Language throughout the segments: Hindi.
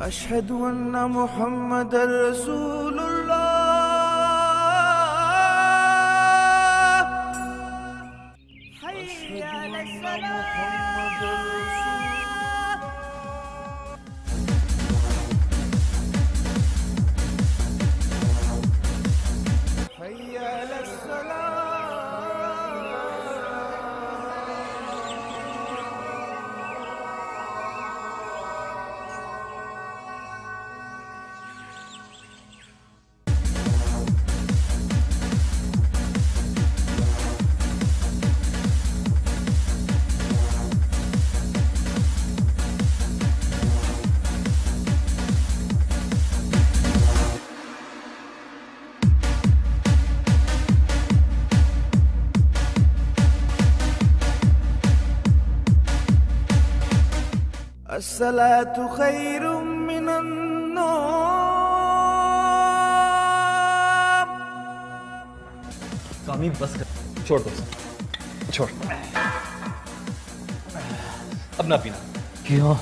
अशहदु अन्ना मुहम्मदर रसूलुल्लाह। हय्या अलस्सलाह। अस्सलातु खैरुम मिनन नौम। कामी बस कर, छोड़ दो, छोड़। अब ना पीना। क्यों?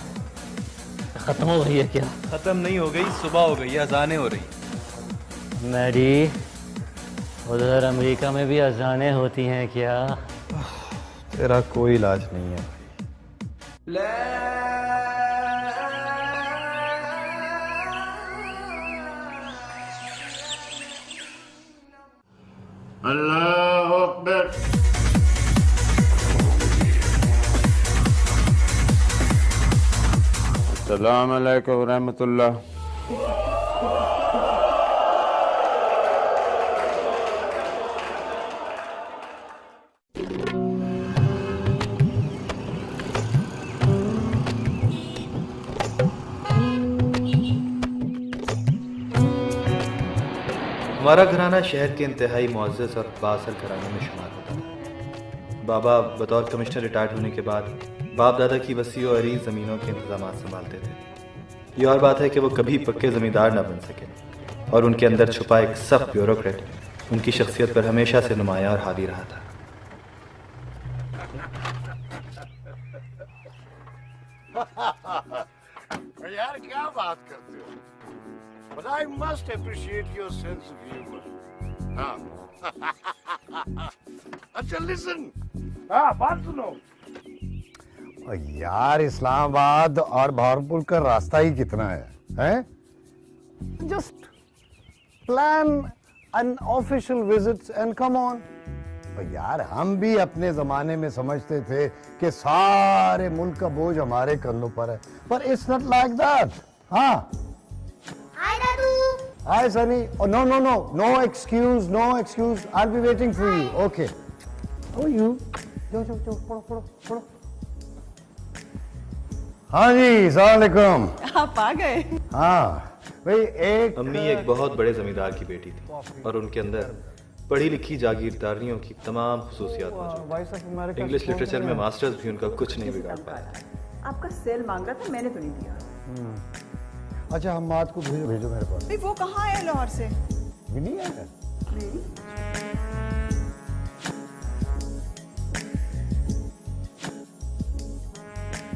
खत्म हो गई है क्या? खत्म नहीं हो गई, सुबह हो गई, अजानें हो रही। मैडी, उधर अमेरिका में भी अजानें होती हैं क्या? तेरा कोई इलाज नहीं है। अल्लाहु अकबर। अस्सलाम वालेकुम रहमतुल्लाह। हमारा घराना शहर के इंतहाई मुअज़्ज़ज़ और बाअसर घरानों में शुमार होता है। बाबा बतौर कमिश्नर रिटायर्ड होने के बाद बाप दादा की वसी और अरीज़ ज़मीनों के इंतजाम संभालते थे। ये और बात है कि वो कभी पक्के ज़मींदार ना बन सके और उनके अंदर छुपा एक सख्त ब्यूरोक्रेट उनकी शख्सियत पर हमेशा से नुमायाँ और हावी रहा था। यार क्या बात करते हो? But I must appreciate your sense of humor. हाँ। अच्छा listen. हाँ बात सुनो। यार इस्लामाबाद और बहरमपुर का रास्ता ही कितना है? हैं? Just plan an official visits and come on. यार हम भी अपने जमाने में समझते थे कि सारे मुल्क का बोझ हमारे कंधों पर है, पर it's not like that. हाँ। Hi, Dadu. Hi, Sunny. Oh, no excuse, no excuse. I'll be waiting for you. Okay. How are you? Jo, पढ़ो. हाँ जी, अस्सलाम वालेकुम। आप आ गए? हाँ, भाई एक अम्मी एक बहुत बड़े जमींदार की बेटी थी और उनके अंदर पढ़ी लिखी जागीरदारियों की तमाम खुसूसियात मौजूद। इंग्लिश लिटरेचर में मास्टर्स भी उनका कुछ नहीं बिगाड़ पाया। आपका सेल मांग रहा था, मैंने तो नहीं दिया। अच्छा हम बात को भेजो मेरे पास। वो कहाँ है लाहौर से? भी नहीं आएगा। नहीं।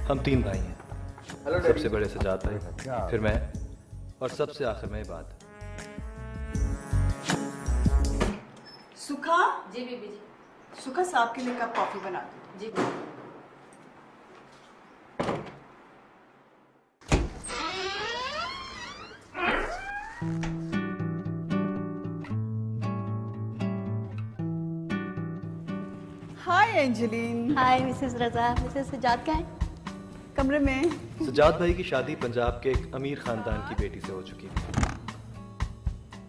हम 3 भाई हैं। सबसे बड़े सजाद भाई, फिर मैं और सबसे आखिर में बात। सुखा? जी बीबी जी। सुखा साहब के लिए कप कॉफी बना दो। जी। हाय एंजेलिन। हाय मिसेस रजा। मिसेस सजाद कहाँ है? कमरे में। सजाद भाई की शादी पंजाब के एक अमीर खानदान की बेटी से हो चुकी थी।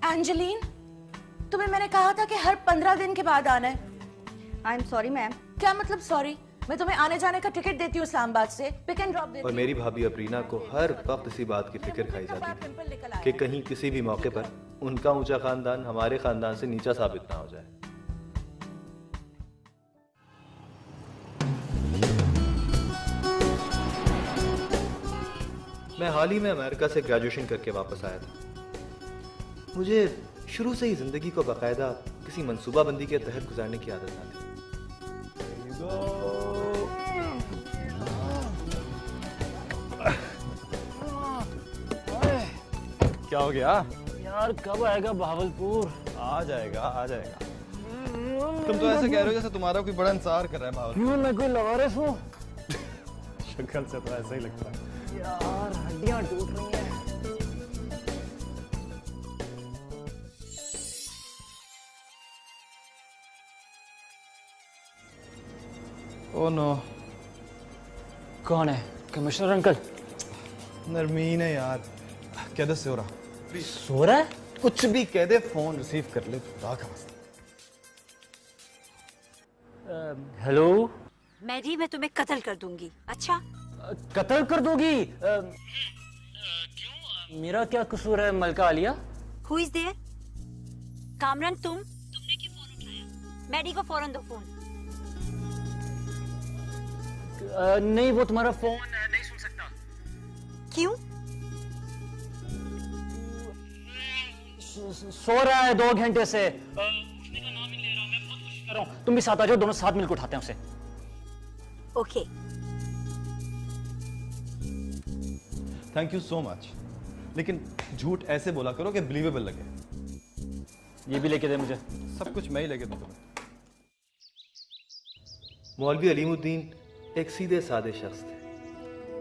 एंजेलिन, तुम्हें मैंने कहा था कि हर 15 दिन के बाद आना है। I am sorry ma'am. क्या मतलब सॉरी? मैं तुम्हें आने जाने का टिकट देती हूँ इस्लामाबाद से, पिक एंड ड्रॉप देती और मेरी भाभी अबरीना को हर वक्त इसी बात की फिक्र खाई जाती थी कि कहीं किसी भी मौके पर उनका ऊंचा खानदान हमारे खानदान से नीचा साबित ना हो जाए। मैं हाल ही में अमेरिका से ग्रेजुएशन करके वापस आया था। मुझे शुरू से ही जिंदगी को बाकायदा किसी मंसूबाबंदी के तहत गुजारने की आदत ना थी। क्या हो गया? यार कब आएगा भावलपुर? आ जाएगा आ जाएगा। तुम तो ऐसे कह रहे हो जैसे तुम्हारा कोई बड़ा इंतजार कर रहा है भावलपुर। क्यों, मैं कोई लवारिस हूँ? शक्ल से तो ऐसा ही लगता है। यार हड्डियाँ टूट रही हैं। Oh no. कौन है? Commissioner uncle? नरमीन है यार। कह दे सो रहा। प्लीज सो रहा है? कुछ भी कह दे, फोन रिसीव कर ले। खुदा का वास्ता। हेलो। मैरी, मैं तुम्हें कत्ल कर दूंगी। अच्छा? कत्ल कर दोगी? क्यों? मेरा क्या कसूर है मलका Alia? Who is there? Kamran, तुमने क्यों फोन उठाया? मैरी को फौरन दो फोन। नहीं, वो तुम्हारा फोन नहीं सुन सकता। क्यों? सो रहा है 2 घंटे से। उठने का नाम ही ले रहा। मैं बहुत कोशिश कर रहा हूँ। तुम भी साथ आ जाओ, दोनों साथ मिलकर उठाते हैं उसे। Okay. Thank you so much. लेकिन झूठ ऐसे बोला करो कि बिलीवेबल लगे। ये भी लेके दे मुझे। सब कुछ मैं ही लेके दूं तुम्हें। मौलवी अलीमुद्दीन एक सीधे सादे शख्स थे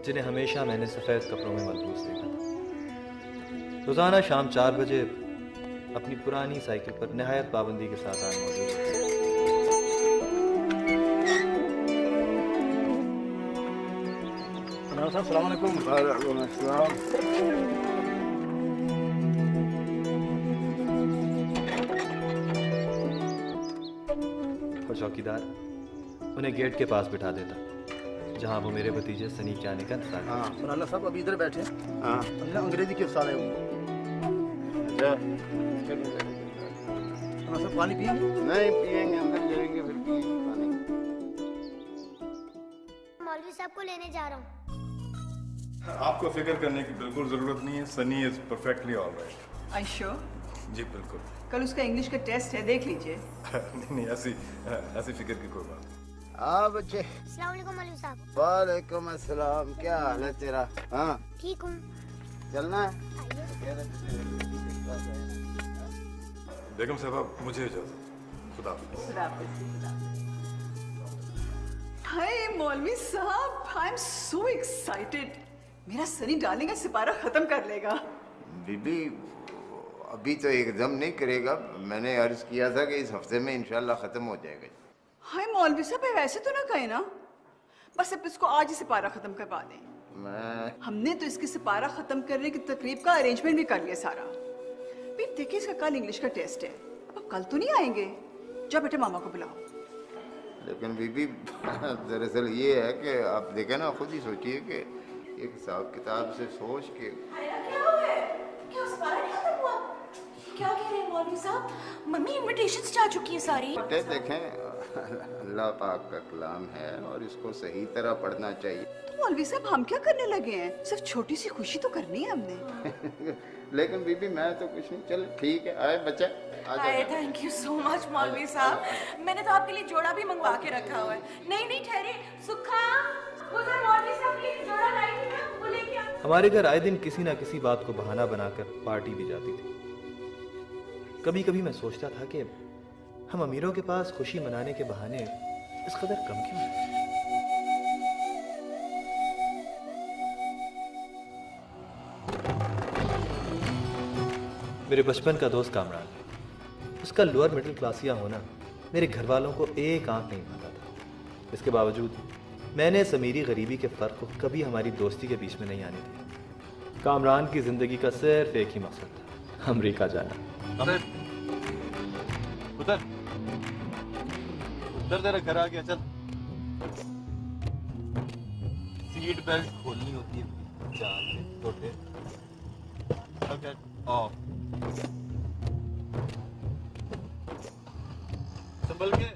जिन्हें हमेशा मैंने सफ़ेद कपड़ों में मलबूस देखा था। रोज़ाना शाम 4 बजे अपनी पुरानी साइकिल पर नहायत पाबंदी के साथ आने मौजूद थे। अस्सलाम वालेकुम। वालेकुम अस्सलाम। और चौकीदार उन्हें गेट के पास बिठा देता जहां वो मेरे भतीजे सनी के आने का इंतजार। हाँ, मौलाना साहब अभी इधर बैठे हैं। हाँ, अंग्रेजी के उस्ताद हैं वो। अच्छा, पानी पिएंगे? नहीं पिएंगे, अंदर जाएंगे फिर पिएंगे पानी। मौलवी साहब को लेने जा रहा हूँ। आपको फिक्र करने की बिल्कुल जरूरत नहीं है। Sunny is perfectly alright. I sure? जी बिल्कुल। कल उसका इंग्लिश का टेस्ट है, देख लीजिए। नहीं ऐसी फिक्र की कोई बात। हाँ बच्चे। अस्सलाम वालेकुम मौलवी साहब। वालेकुम अस्सलाम। क्या हाल है तेरा? हाँ ठीक हूँ। चलना है? बेगम साहब मुझे इजाजत। खुदा हाय मौलवी साहब, आई एम सो एक्साइटेड। मेरा सनी डार्लिंग का सिपारा खत्म कर लेगा। बीबी अभी तो एकदम नहीं करेगा। मैंने अर्ज किया था कि इस हफ्ते में इंशाल्लाह खत्म हो जाएगा। हाय मौलवी साहब, वैसे तो ना कहे ना, बस अब इसको आज ही सिपारा खत्म करवा दें। हमने तो इसके सिपारा खत्म करने की तकरीब का अरेंजमेंट भी कर लिया सारा। फिर देखिए, इसका कल इंग्लिश का टेस्ट है। अब कल तो नहीं आएंगे। जाओ बेटे, मामा को बुलाओ। लेकिन बीबी दरअसल ये है कि आप देखें ना, खुद ही सोचिए कि एक हिसाब किताब से सोच के। क्या कह रहे हैं मौलवी साहब? मम्मी इनविटेशंस जा चुकी हैं सारी। देखें, अल्लाह पाक का कलाम है और इसको सही तरह पढ़ना चाहिए। तो मौलवी साहब हम क्या करने लगे हैं? सिर्फ छोटी सी खुशी तो करनी है हमने। लेकिन बीबी मैं तो कुछ नहीं। चल ठीक है, आए बच्चा। हाय, थैंक यू सो मच मौलवी साहब। मैंने तो आपके लिए जोड़ा भी मंगवा के रखा हुआ है। नहीं ठहरे, सुखा उधर मौलवी साहब के लिए जोड़ा लाई थी ना, वो लेके आ। हमारे घर आए दिन किसी ना किसी बात को बहाना बनाकर पार्टी भी जाती थी। कभी कभी मैं सोचता था कि हम अमीरों के पास खुशी मनाने के बहाने इस कदर कम क्यों हैं? मेरे बचपन का दोस्त कामरान, उसका लोअर मिडिल क्लासिया होना मेरे घर वालों को एक आंख नहीं भाता था। इसके बावजूद मैंने इस अमीरी गरीबी के फर्क को कभी हमारी दोस्ती के बीच में नहीं आने दिया। कामरान की जिंदगी का सिर्फ एक ही मकसद था, अमेरिका जाना। उधर तेरा घर आ गया। चल, सीट बेल्ट खोलनी होती है जान से छोटे। Okay of. संभल के।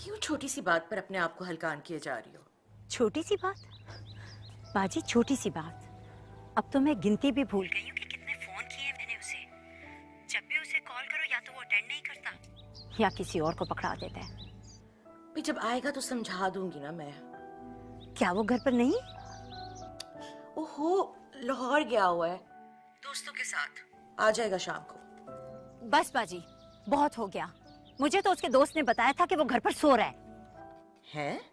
क्यों छोटी सी बात पर अपने आप को हल्कान किए जा रही हो? छोटी सी बात? बाजी, छोटी सी बात। अब तो मैं गिनती भी भूल गई हूँ कि कितने फोन किए मैंने उसे। जब भी उसे कॉल करो या तो वो अटेंड नहीं करता या किसी और को पकड़ा देता है। भी जब आएगा तो समझा दूंगी ना मैं। क्या वो घर पर नहीं? ओहो, लाहौर गया हुआ है दोस्तों के साथ, आ जाएगा शाम को। बस बाजी, बहुत हो गया। मुझे तो उसके दोस्त ने बताया था कि वो घर पर सो रहा है।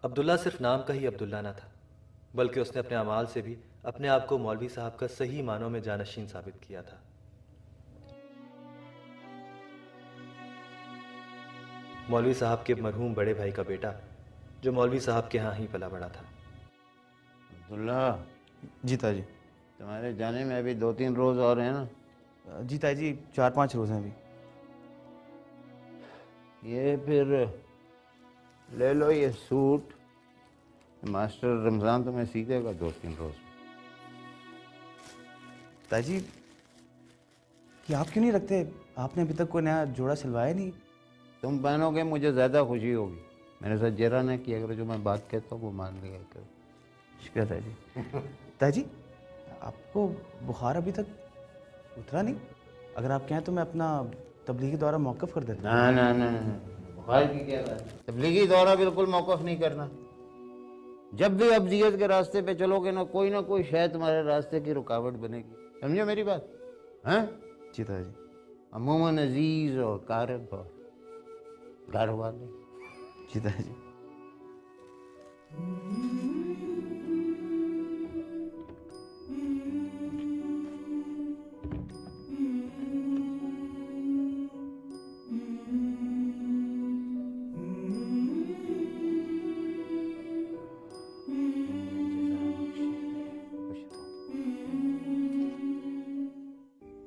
अब्दुल्ला सिर्फ नाम का ही अब्दुल्ला ना था, बल्कि उसने अपने अमाल से भी अपने आप को मौलवी साहब का सही मानों में जानशीन साबित किया था। मौलवी साहब के मरहूम बड़े भाई का बेटा, जो मौलवी साहब के यहाँ ही पला बड़ा था। अब्दुल्ला। जी ताजी। तुम्हारे जाने में अभी 2-3 रोज और हैं ना? जी ताजी, 4-5 रोज हैं अभी। ये फिर ले लो ये सूट, मास्टर रमजान तुम्हें सी देगा 2-3 रोज। ताजी, ये आप क्यों नहीं रखते? आपने अभी तक कोई नया जोड़ा सिलवाया नहीं। तुम पहनोगे मुझे ज़्यादा खुशी होगी। मेरे साथ जरा ना किया करो, जो मैं बात कहता हूँ वो मान लिया करो। शुक्र ताजी। ताजी, आपको बुखार अभी तक उतरा नहीं? अगर आप कहें तो मैं अपना तबलीगी दौरा मौक़िफ़ कर देता हूँ। ना ना ना, बुखार की क्या बात है? तबलीगी दौरा बिल्कुल मौक़िफ़ नहीं करना। जब भी अब्दियत के रास्ते पे चलोगे ना कोई शायद तुम्हारे रास्ते की रुकावट बनेगी। समझो मेरी बात? हैं? जी ताजी। अमूमन अजीज और कारब और घर वाले। जी ताजी।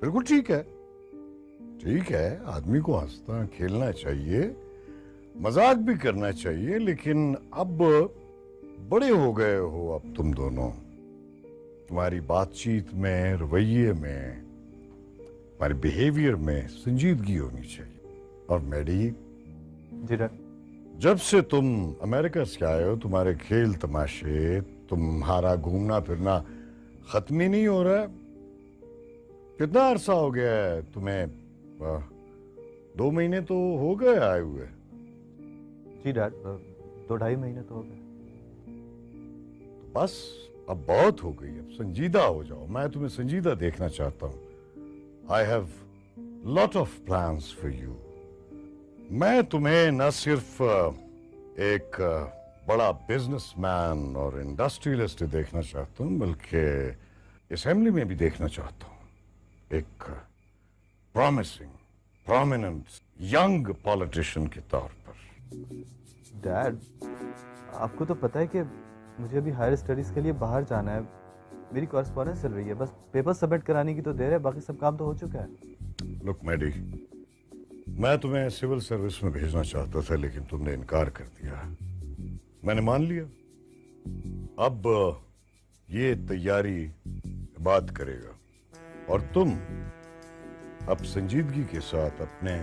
बिल्कुल ठीक है, ठीक है। आदमी को हंसना खेलना चाहिए, मजाक भी करना चाहिए, लेकिन अब बड़े हो गए हो अब तुम दोनों। तुम्हारी बातचीत में, रवैये में, तुम्हारे बिहेवियर में संजीदगी होनी चाहिए। और मैडी जी डैड, जब से तुम अमेरिका से आए हो, तुम्हारे खेल तमाशे, तुम्हारा घूमना फिरना खत्म ही नहीं हो रहा है। कितना अरसा हो गया है तुम्हें? 2 महीने तो हो गए आए हुए। जी डैड, 2-2.5 महीने तो हो गए। तो बस अब बहुत हो गई, अब संजीदा हो जाओ। मैं तुम्हें संजीदा देखना चाहता हूं। I have lot of plans for you. मैं तुम्हें न सिर्फ एक बड़ा बिजनेसमैन और इंडस्ट्रियलिस्ट देखना चाहता हूं, बल्कि असेंबली में भी देखना चाहता हूं। एक प्रॉमिसिंग, प्रोमिनेंट यंग पॉलिटिशियन के तौर पर। डैड, आपको तो पता है कि मुझे अभी हायर स्टडीज के लिए बाहर जाना है। मेरी कॉरेस्पॉन्डेंस चल रही है, बस पेपर सबमिट कराने की तो देर है, बाकी सब काम तो हो चुका है। लुक मैडी, मैं तुम्हें सिविल सर्विस में भेजना चाहता था, लेकिन तुमने इनकार कर दिया। मैंने मान लिया। अब ये तैयारी बात करेगा और तुम अब संजीदगी के साथ अपने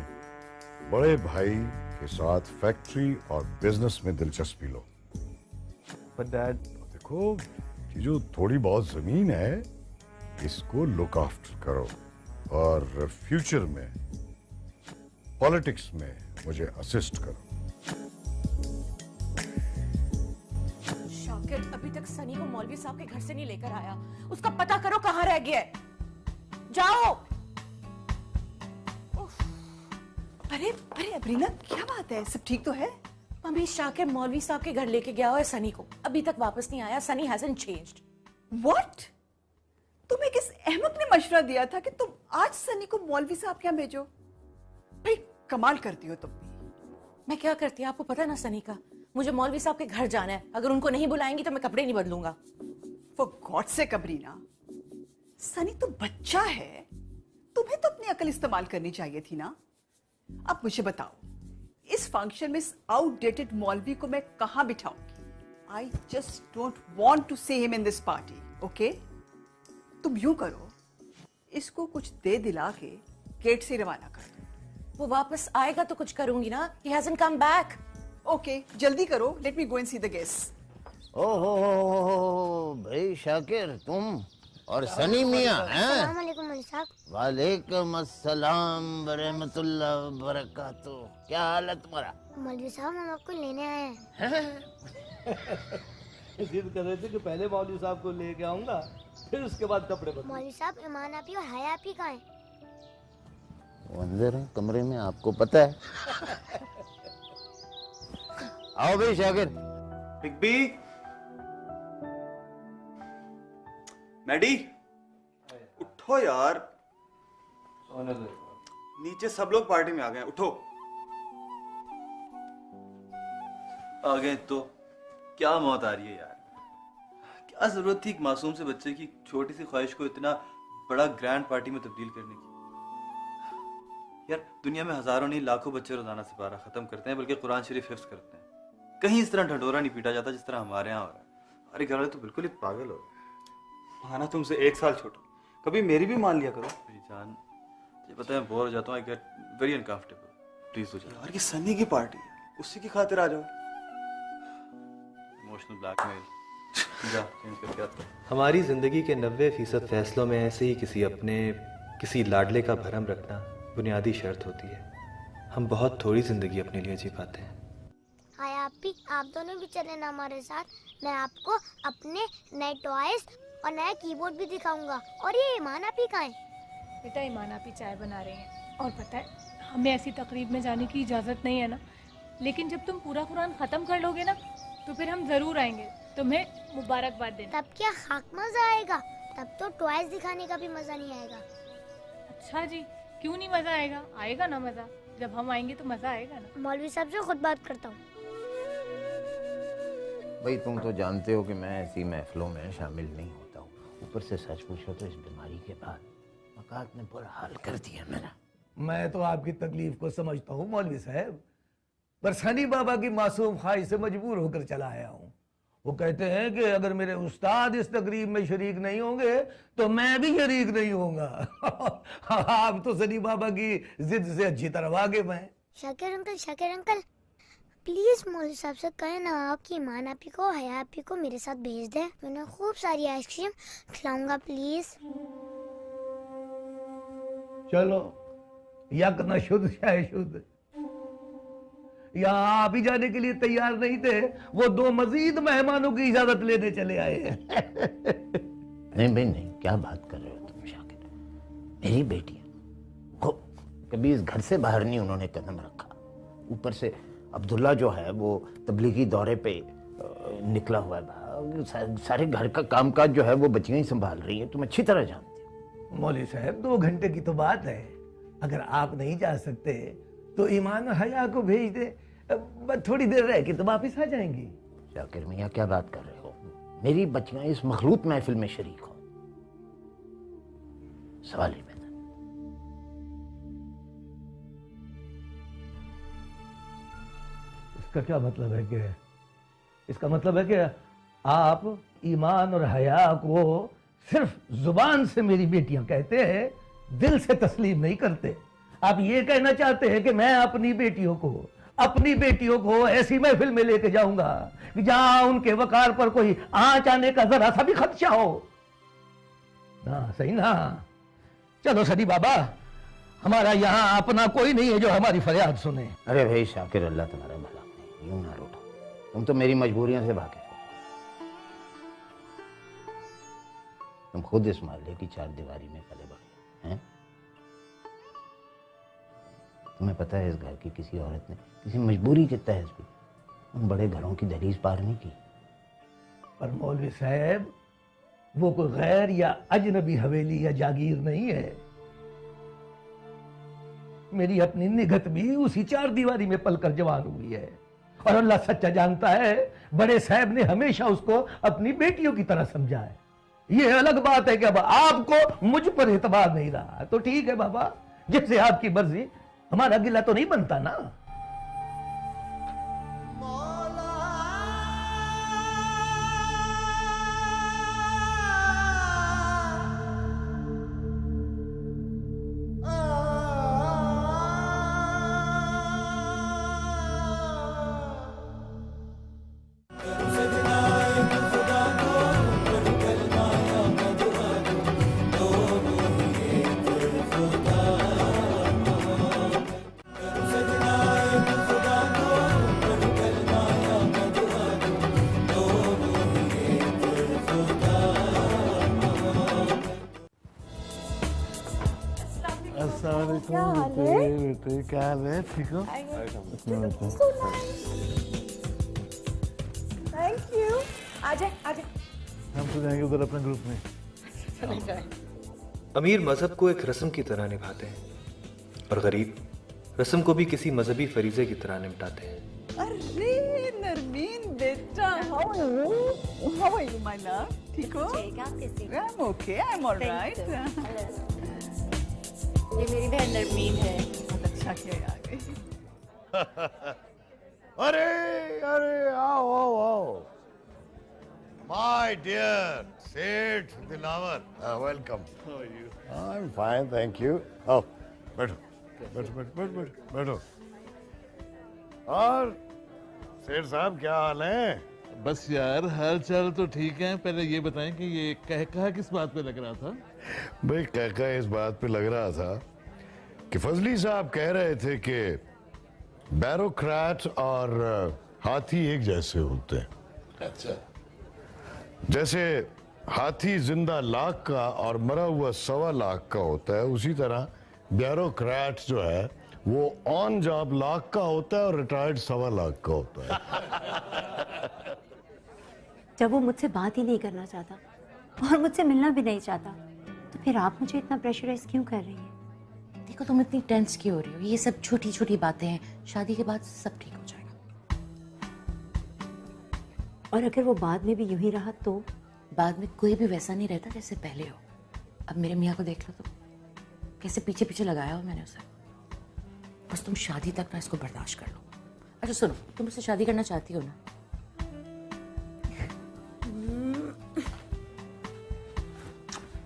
बड़े भाई के साथ फैक्ट्री और बिजनेस में दिलचस्पी लो। पर डैड, देखो, ये जो थोड़ी बहुत जमीन है इसको लुक आफ्टर करो और फ्यूचर में पॉलिटिक्स में मुझे असिस्ट करो। शाकिर अभी तक सनी को मौलवी साहब के घर से नहीं लेकर आया। उसका पता करो कहाँ रह गया है। जाओ। अरे अरे अबरीना, क्या बात है? सब ठीक तो है? मम्मी, शाकिर मौलवी साहब के घर लेके गया हुआ है सनी को, अभी तक वापस नहीं आया। Sunny hasn't changed. What? तुम्हें किस अहमक ने मशवरा दिया था कि तुम आज सनी को मौलवी साहब के यहाँ भेजो? भाई कमाल करती हो तुम भी। मैं क्या करती, आपको पता ना सनी का। मुझे मौलवी साहब के घर जाना है, अगर उनको नहीं बुलाएंगी तो मैं कपड़े नहीं बदलूंगा। For God's sake अबरीना, सनी तो बच्चा है, तुम्हें तो अपनी अकल इस्तेमाल करनी चाहिए थी ना। अब मुझे बताओ, इस फंक्शन में इस आउटडेटेड मौलवी को मैं कहां बिठाऊंगी? I just don't want to see him in this party, okay? तुम यूं करो, इसको कुछ दे दिला के गेट से रवाना कर दो। वो वापस आएगा तो कुछ करूंगी ना। He hasn't come back. Okay, जल्दी करो, let me go and see the guest. ओहो भाई शाकिर, तुम और सनी मियां हैं? अस्सलाम वालेकुम मौलवी साहब। वालेकुम अस्सलाम व रहमतुल्लाह व बरकातहू। क्या हाल है तुम्हारा? मौलवी साहब हम आपको लेने आए हैं। जिद कर रहे थे कि पहले मौलवी साहब को लेके आऊंगा, फिर उसके बाद कपड़े बदलूंगा। मौलवी साहब, ईमान आपी और हया आपी कहाँ है? वो अंदर है कमरे में, आपको पता है। आओ भाई शाकिर। बिग बी, मैडी, उठो यार। नीचे सब लोग पार्टी में आ गए, उठो। आ गए तो क्या मौत आ रही है यार? क्या जरूरत थी एक मासूम से बच्चे की छोटी सी ख्वाहिश को इतना बड़ा ग्रैंड पार्टी में तब्दील करने की? यार दुनिया में हजारों नहीं लाखों बच्चे रोजाना सिपारा खत्म करते हैं, बल्कि कुरान शरीफ हिफ्ज करते हैं। कहीं इस तरह ढंढोरा नहीं पीटा जाता जिस तरह हमारे यहाँ हो रहा है। अरे घर वाले तो बिल्कुल ही पागल हो गए। माना तुमसे 1 साल छोटा, कभी मेरी भी मान लिया करो। मेरी जान, ये पता है बोर हो जाता हूँ, I get very uncomfortable. Please हो जाओ यार, ये सनी की पार्टी है, उसी की खातिर आ जाओ। Emotional blackmail. जा चेंज करके आता हूं। हमारी जिंदगी के 90% फैसलों में ऐसे ही किसी लाडले का भरम रखना बुनियादी शर्त होती है। हम बहुत थोड़ी जिंदगी अपने लिए जी पाते हैं। हाय आपी, आप दोनों भी चले ना हमारे साथ। मैं आपको अपने नए टॉयज और नया कीबोर्ड भी दिखाऊंगा। और ये ईमान आपी कहाँ है? बेटा, ईमान आपी चाय बना रहे हैं। और पता है, हमें ऐसी तकरीब में जाने की इजाज़त नहीं है ना, लेकिन जब तुम पूरा कुरान ख़त्म कर लोगे ना, तो फिर हम ज़रूर आएंगे तुम्हें मुबारकबाद देने। तब क्या खाक मजा आएगा? तब तो टॉयज दिखाने का भी मजा नहीं आएगा। अच्छा जी, क्यों नहीं मजा आएगा? आएगा ना मजा, जब हम आएंगे तो मजा आएगा ना। मौलवी साहब से खुद बात करता हूँ। भाई तुम तो जानते हो कि मैं ऐसी महफिलों में शामिल नहीं होता हूँ। ऊपर से सच पूछो तो इस बीमारी के बाद मकात ने बुरा हाल कर दिया मेरा। मैं तो आपकी तकलीफ को समझता हूँ मौलवी साहब, पर सनी बाबा की मासूम ख्वाहिश से मजबूर होकर चला आया हूँ। वो कहते हैं कि अगर मेरे उस्ताद इस तकरीब में शरीक नहीं होंगे तो मैं भी शरीक नहीं होऊंगा। आप तो सनी बाबा की जिद से अच्छी तरह वाकिफ हैं। शाकिर अंकल, प्लीज मौलवी साहब से कहें ना आपकी ईमान आपी को, हया आपी को मेरे साथ भेज दें। मैं उन्हें खूब सारी आइसक्रीम खिलाऊंगा, प्लीज। चलो, यक न शुद्ध शाय शुद्ध। यहाँ आप ही जाने के लिए तैयार नहीं थे, वो 2 मजीद मेहमानों की इजाजत लेने चले आए हैं। नहीं भाई नहीं, क्या बात कर रहे हो तुम शाकिर? मेरी बेटी को कभी इस घर से बाहर नहीं उन्होंने कदम रखा। ऊपर से अब्दुल्ला जो है वो तबलीगी दौरे पे निकला हुआ है। सारे घर का कामकाज जो है वो बच्चियां ही संभाल रही है, तुम अच्छी तरह जानते हो। मौलवी साहब, 2 घंटे की तो बात है। अगर आप नहीं जा सकते तो ईमान और हया को भेज दे, थोड़ी देर रह के तो वापिस आ जाएंगी। शाकिर मियाँ क्या बात कर रहे हो? मेरी बच्चियां इस मखलूत महफिल में शरीक हो, सवाल ही पैदा। इसका क्या मतलब है कि इसका मतलब है कि आप ईमान और हया को सिर्फ जुबान से मेरी बेटियां कहते हैं, दिल से तस्लीम नहीं करते। आप ये कहना चाहते हैं कि मैं अपनी बेटियों को ऐसी महफिल में लेके जाऊंगा जहां उनके वकार पर कोई आंच आने का जरा सा भी खदशा हो ना? सही ना? चलो सनी बाबा, हमारा यहाँ अपना कोई नहीं है जो हमारी फरियाद सुने। अरे भाई शाकिर, अल्लाह तुम्हारा भला करे, यूं ना रूठो। तुम तो मेरी मजबूरियों से वाकिफ हो। तुम खुद इस मोहल्ले की 4 दीवारी में पले बढ़े हैं। तुम्हें पता है इस घर की किसी औरत ने किसी मजबूरी के तहत भी उन बड़े घरों की दहलीज पार नहीं की। पर मौलवी साहब, वो कोई गैर या अजनबी हवेली या जागीर नहीं है। मेरी अपनी निगत भी उसी 4 दीवारी में पलकर जवान हुई है, और अल्लाह सच्चा जानता है, बड़े साहब ने हमेशा उसको अपनी बेटियों की तरह समझा है। ये अलग बात है कि अब आपको मुझ पर एतबार नहीं रहा, तो ठीक है बाबा, जैसे आपकी मर्जी, हमारा गिला तो नहीं बनता ना। क्या हाल है? क्या हाल है? ठीक हो? Thank you. आजा आजा। हम तो जाएंगे उधर अपने ग्रुप में। अमीर मजहब को एक रस्म की तरह निभाते हैं और गरीब रस्म को भी किसी मजहबी फरीजे की तरह निपटाते हैं। अरे नरमीन बेटा, how are you my love? ठीक हो? I am okay, I am alright. ये मेरी बहन नरमीन है। बहुत अच्छा किया आ गई। अरे अरे आओ आओ आओ। My dear Seth Dilawar, welcome. How are you? I am fine, thank you. आओ बैठो बैठो बैठो बैठो बैठो। और सेठ साहब क्या हाल है? बस यार हाल चाल तो ठीक है। पहले ये बताएं कि ये कहका किस बात पे लग रहा था? भाई कहका इस बात पे लग रहा था कि फजली साहब कह रहे थे कि बैरोक्रेट और हाथी एक जैसे होते हैं। अच्छा। जैसे हाथी जिंदा लाख का और मरा हुआ 1.25 लाख का होता है, उसी तरह ब्यूरोक्रेट जो है वो ऑन जॉब लाख का होता है और रिटायर्ड 1.25 लाख का होता है। जब वो मुझसे बात ही नहीं करना चाहता और मुझसे मिलना भी नहीं चाहता, तो फिर आप मुझे इतना प्रेशराइज क्यों कर रही हैं? देखो तुम इतनी टेंस क्यों हो रही हो? ये सब छोटी छोटी बातें हैं, शादी के बाद सब ठीक हो जाएगा। और अगर वो बाद में भी यूं ही रहा तो? बाद में कोई भी वैसा नहीं रहता जैसे पहले हो। अब मेरे मियाँ को देख लो तो कैसे पीछे पीछे लगाया हो मैंने उसे। बस तुम शादी तक ना इसको बर्दाश्त कर लो। अच्छा सुनो, तुम मुझसे शादी करना चाहती हो ना?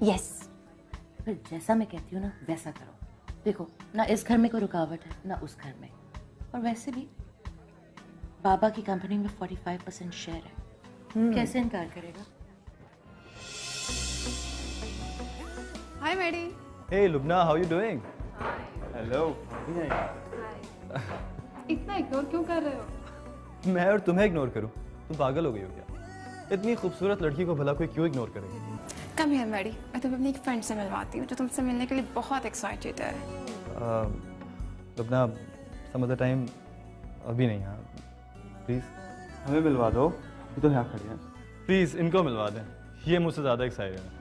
यस। फिर जैसा मैं कहती हूँ ना वैसा करो। देखो ना इस घर में कोई रुकावट है ना उस घर में, और वैसे भी बाबा की कंपनी में 45% शेयर है। कैसे इनकार करेगा? Hi Maddy. Hey Lubna, how you doing? Hello. इतना इग्नोर क्यों कर रहे हो? मैं और तुम्हें इग्नोर करूं? तुम पागल हो गई हो क्या? इतनी खूबसूरत लड़की को भला कोई क्यों इग्नोर करेगा? कम हियर मैडी, मैं तुम्हें अपनी एक फ्रेंड से मिलवाती हूँ जो तुमसे मिलने के लिए बहुत एक्साइटेड है। लुबना, सम अदर टाइम, अभी नहीं। हाँ प्लीज़ हमें मिलवा दो। ये तो यहाँ खड़ी हैं। प्लीज़ इनको मिलवा दें, ये मुझसे ज़्यादा एक्साइटेड है।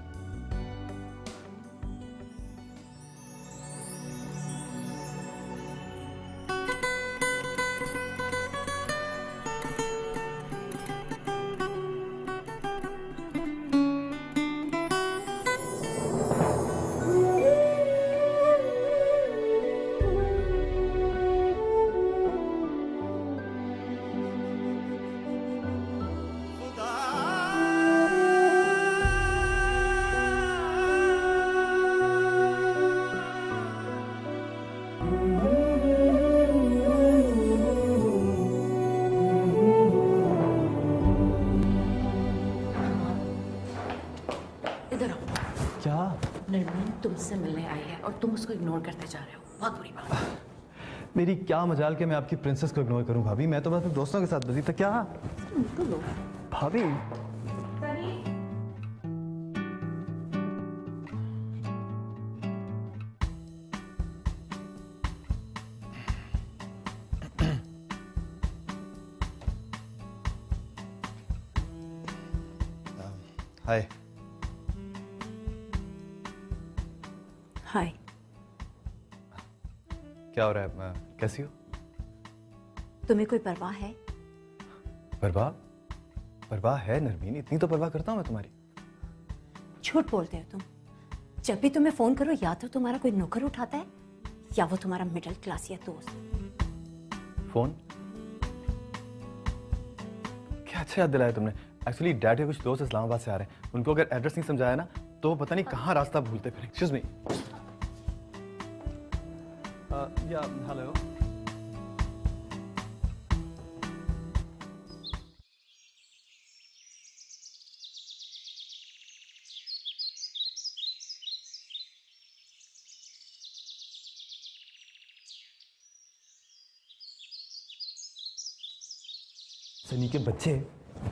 नरमीन तुमसे मिलने आई है और तुम उसको इग्नोर करते जा रहे हो। बहुत बुरी बात है। मेरी क्या मजाल कि मैं आपकी प्रिंसेस को इग्नोर करूं भाभी। मैं तो बस अपने दोस्तों के साथ बिजी था। क्या भाभी? हाय। हाय। क्या हो रहा है? कैसी हो? तुम्हें कोई परवाह है? परवाह? परवाह है नरमीन, इतनी तो परवाह करता हूँ मैं तुम्हारी। झूठ बोलते हो तुम। जब भी तुम्हें फोन करो या तो तुम्हारा कोई नौकर उठाता है या वो तुम्हारा मिडिल क्लास या दोस्त। फोन? क्या अच्छा याद दिलाया तुमने। एक्चुअली डैड के कुछ दोस्त इस्लामाबाद से आ रहे हैं, उनको अगर एड्रेस नहीं समझाया ना तो वो पता नहीं कहाँ रास्ता भूलते फिर। Excuse me. या हेलो। सनी के बच्चे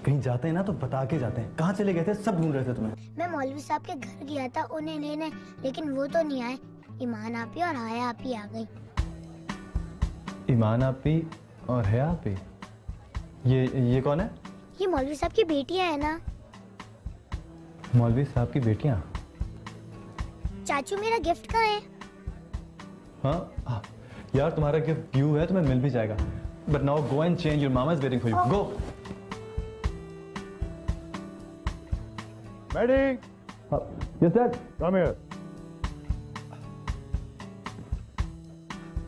कहीं जाते हैं ना तो बता के जाते हैं। कहाँ चले गए थे? सब ढूंढ रहे थे तुम्हें। मैं मौलवी साहब के घर गया था उन्हें लेने, लेकिन वो तो नहीं आए। ईमान आपी और हया आपी आ गई। ईमान आपी और हया आपी? ये कौन है? ये मौलवी साहब की बेटियां है ना। मौलवी साहब की बेटियां? चाचू मेरा गिफ्ट कहाँ है? हाँ यार, तुम्हारा गिफ्ट ड्यू है, तुम्हें मिल भी जाएगा। But now go and change, your mama is waiting for you. Go. Maddy. Yes dad. Come here.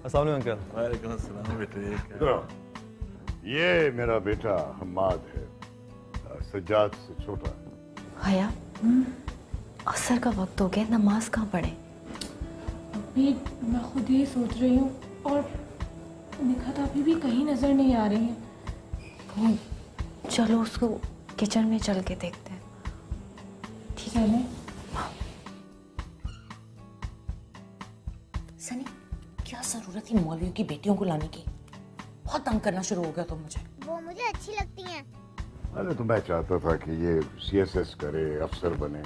अस्सलाम वालेकुम अंकल। वालेकुम अस्सलाम बेटे। ये मेरा बेटा हम्माद है, सज्जाद से छोटा। हया, असर का वक्त हो गया, नमाज कहाँ पढ़े? अभी मैं खुद ही सोच रही हूँ, और निखात अभी भी कहीं नजर नहीं आ रही है। चलो उसको किचन में चल के देखते हैं। ठीक है। सनी, क्या जरूरत थी मौलवियों की बेटियों को लाने की? बहुत तंग करना शुरू हो गया तो मुझे। वो मुझे अच्छी लगती हैं। अरे तो मैं चाहता था कि ये CSS करे, अफसर बने,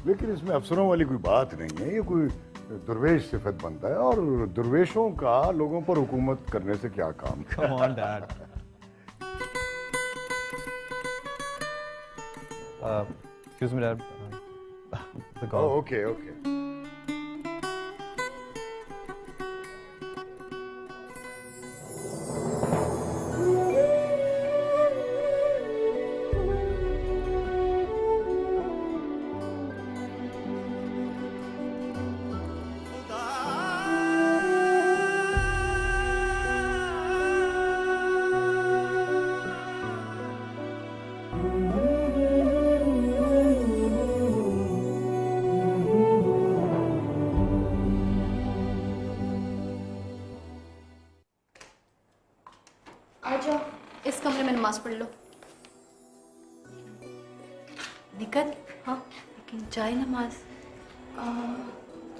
लेकिन इसमें अफसरों वाली कोई बात नहीं है। ये कोई दुर्वेश सिफत बनता है, और दुर्वेशों का लोगों पर हुकूमत करने से क्या काम। Come on, Dad. Excuse me, Dad. The call. Oh, okay, okay. आ जाओ, इस कमरे में नमाज पढ़ लो। निकल। हाँ, लेकिन जाए नमाज।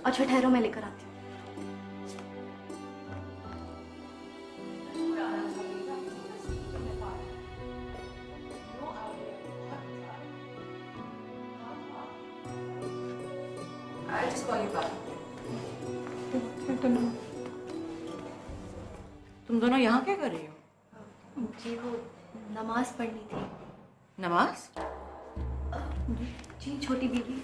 अच्छा ठहरो, मैं लेकर आती हूँ। तुम दोनों यहाँ क्या कर रही हो? जी वो नमाज पढ़नी थी। नमाज? जी छोटी बीबी।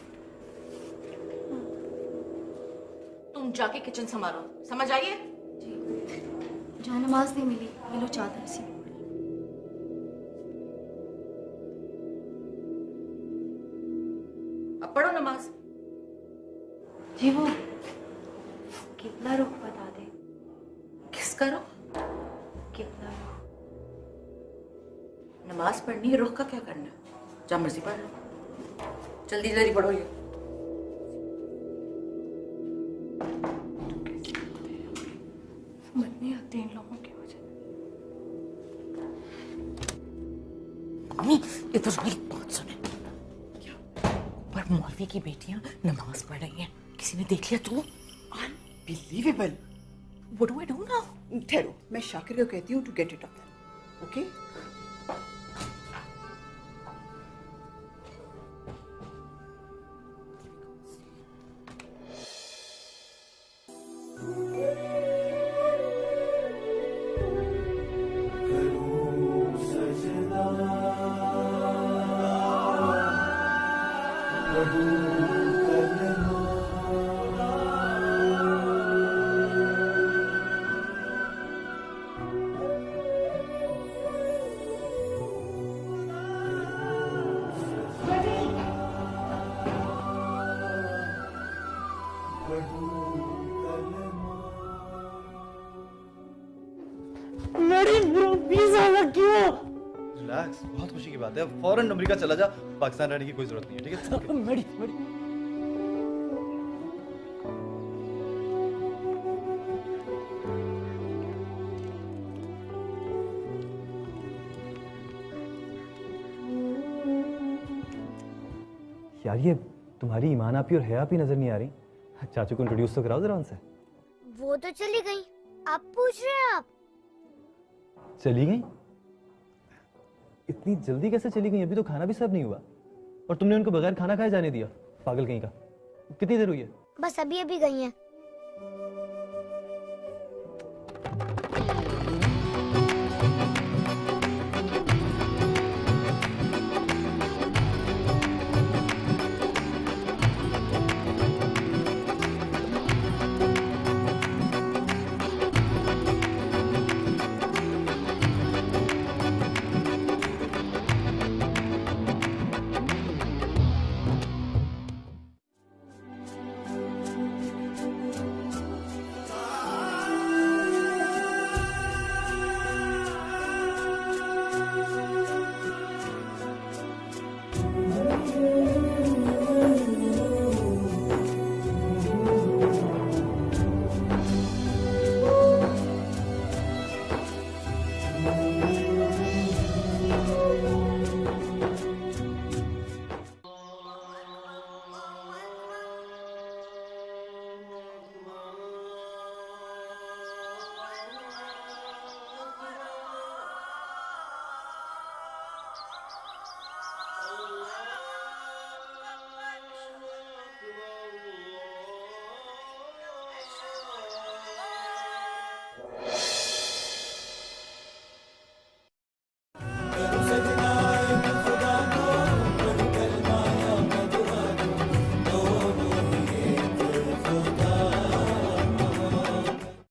तुम जाके किचन संभालो, समझ आइए? जी जहाँ नमाज नहीं मिली, ये लो चादर सी। अब पढ़ो नमाज। जी वो कितना रुख बता दे। किसका रुख? कितना रुख। नमाज पढ़नी है, रुख का क्या करना? जहाँ मर्जी पढ़ लो, जल्दी जल्दी पढ़ो ये। समझ नहीं आती इन लोगों की वजह। अम्मी, इधर मेरी बात सुने। पर मौलवी की बेटियां नमाज पढ़ रही हैं, किसी ने देख लिया तो? Unbelievable. What do I do now? ठहरो, मैं शाकिर को कहती हूँ to get it up. Okay? Relax, बहुत खुशी की बात है। फौरन अमेरिका चला जा, पाकिस्तान रहने की कोई जरूरत नहीं है, ठीक है? मेरी यार ये तुम्हारी ईमान आपी और हया आपी नजर नहीं आ रही। चाचू को इंट्रोड्यूस तो कराओ जरा उनसे। वो तो चली गई, आप पूछ रहे हैं? आप चली गई? इतनी जल्दी कैसे चली गई? अभी तो खाना भी सर्व नहीं हुआ और तुमने उनको बगैर खाना खाए जाने दिया। पागल कहीं का। कितनी देर हुई है? बस अभी अभी गई हैं।